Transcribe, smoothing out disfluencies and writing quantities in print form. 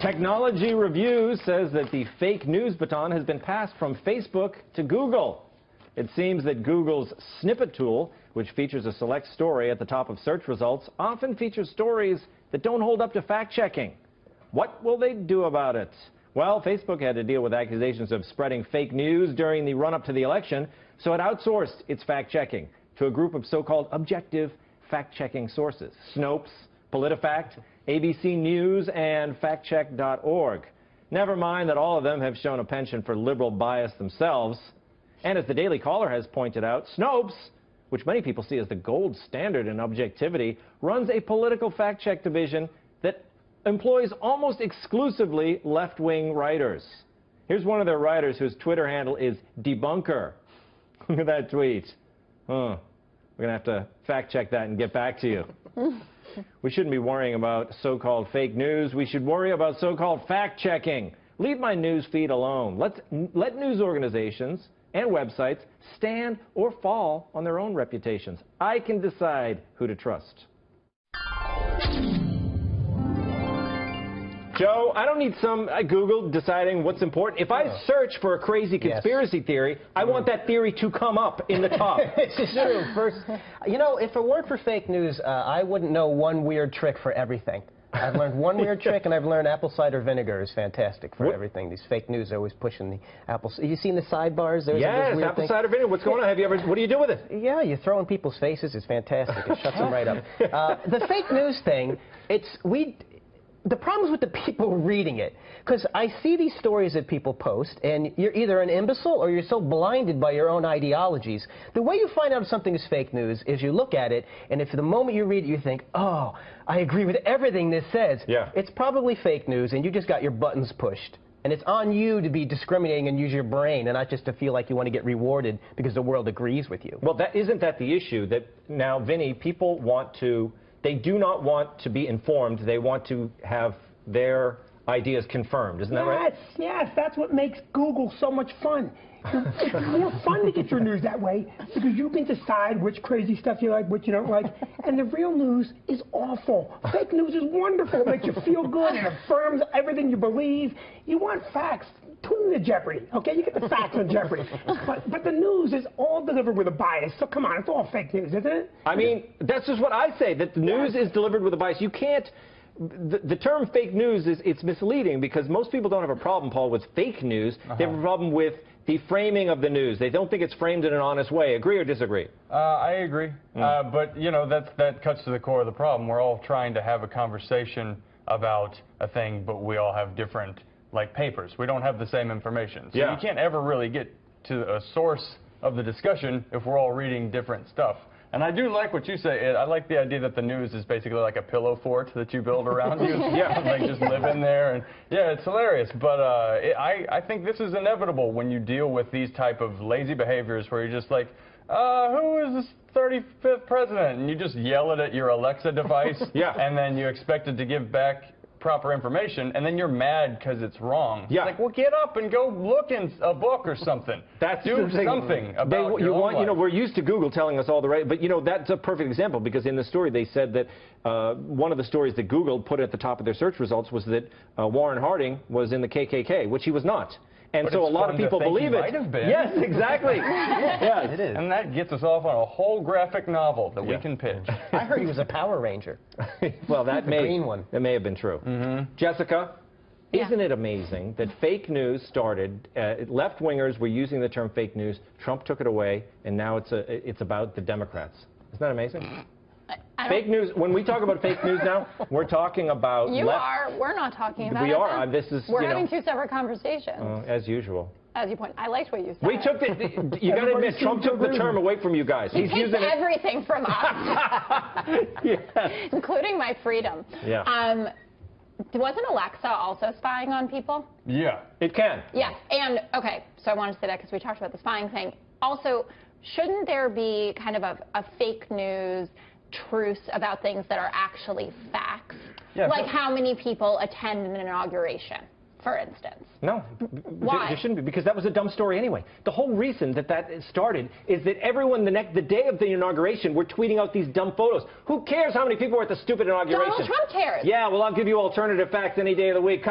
Technology Review says that the fake news baton has been passed from Facebook to Google. It seems that Google's snippet tool, which features a select story at the top of search results, often features stories that don't hold up to fact-checking. What will they do about it? Well, Facebook had to deal with accusations of spreading fake news during the run-up to the election, so it outsourced its fact-checking to a group of so-called objective fact-checking sources: Snopes, PolitiFact, ABC News, and factcheck.org. Never mind that all of them have shown a penchant for liberal bias themselves. And as the Daily Caller has pointed out, Snopes, which many people see as the gold standard in objectivity, runs a political fact-check division that employs almost exclusively left-wing writers. Here's one of their writers whose Twitter handle is Debunker. Look at that tweet. We're going to have to fact-check that and get back to you. We shouldn't be worrying about so-called fake news. We should worry about so-called fact-checking. Leave my news feed alone. Let news organizations and websites stand or fall on their own reputations. I can decide who to trust. Joe, I don't need some Google deciding what's important. If I search for a crazy conspiracy theory, I want that theory to come up in the top. This is true. First, you know, if it weren't for fake news, I wouldn't know one weird trick for everything. I've learned one weird trick, and I've learned apple cider vinegar is fantastic for everything. These fake news are always pushing the apple. You seen the sidebars? Yes, apple cider vinegar. What's going on? What do you do with it? Yeah, you throw in people's faces. It's fantastic. It shuts them right up. The fake news thing, the problem is with the people reading it, because I see these stories that people post, and you're either an imbecile or you're so blinded by your own ideologies. The way you find out if something is fake news is you look at it, and if the moment you read it you think, oh, I agree with everything this says, it's probably fake news, and you just got your buttons pushed. And it's on you to be discriminating and use your brain, and not just to feel like you want to get rewarded because the world agrees with you. Well, isn't that the issue? That now, Vinny, people want to... They do not want to be informed. They want to have their ideas confirmed. Isn't that right? Yes, that's what makes Google so much fun. It's more fun to get your news that way because you can decide which crazy stuff you like, which you don't like. And the real news is awful. Fake news is wonderful. It makes you feel good. It affirms everything you believe. You want facts. Tune into Jeopardy, okay? You get the facts on Jeopardy. But the news is all delivered with a bias. So come on, it's all fake news, isn't it? I mean, that's just what I say, that the news is delivered with a bias. You can't... The term fake news it's misleading because most people don't have a problem, Paul, with fake news. They have a problem with the framing of the news. They don't think it's framed in an honest way. Agree or disagree? I agree. But, you know, that cuts to the core of the problem. We're all trying to have a conversation about a thing, but we all have different, like, papers. We don't have the same information. So you can't ever really get to a source of the discussion if we're all reading different stuff. And I do like what you say, Ed. I like the idea that the news is basically like a pillow fort that you build around you. Like just live in there. And yeah, it's hilarious. But I think this is inevitable when you deal with these type of lazy behaviors where you're just like, who is this 35th president? And you just yell it at your Alexa device. And then you expect it to give back proper information, and then you're mad because it's wrong. It's like, well, get up and go look in a book or something. Do something about your own life. You know, we're used to Google telling us all the right, but you know, that's a perfect example because in the story they said that one of the stories that Google put at the top of their search results was that Warren Harding was in the KKK, which he was not. And so a lot of people believe it. Might have been. Yes, exactly. Yes, it is. And that gets us off on a whole graphic novel that we can pitch. I heard he was a Power Ranger. Well, that green one. may have been true. Jessica, isn't it amazing that fake news started? Left-wingers were using the term fake news. Trump took it away, and now it's about the Democrats. Isn't that amazing? Fake news. When we talk about fake news now, we're talking about. We're not talking about. We are. We're having two separate conversations. As usual. As you point, I liked what you said. We took you got to admit, Trump took the term away from you guys. He takes everything from us, including my freedom. Wasn't Alexa also spying on people? Yeah, it can. Yeah, and okay, so I wanted to say that because we talked about the spying thing. Also, shouldn't there be kind of a fake news truce about things that are actually facts? Like how many people attend an inauguration, for instance? No. Why? There shouldn't be, because that was a dumb story anyway. The whole reason that started is that everyone the day of the inauguration were tweeting out these dumb photos. Who cares how many people were at the stupid inauguration? Donald Trump cares. Yeah, well, I'll give you alternative facts any day of the week.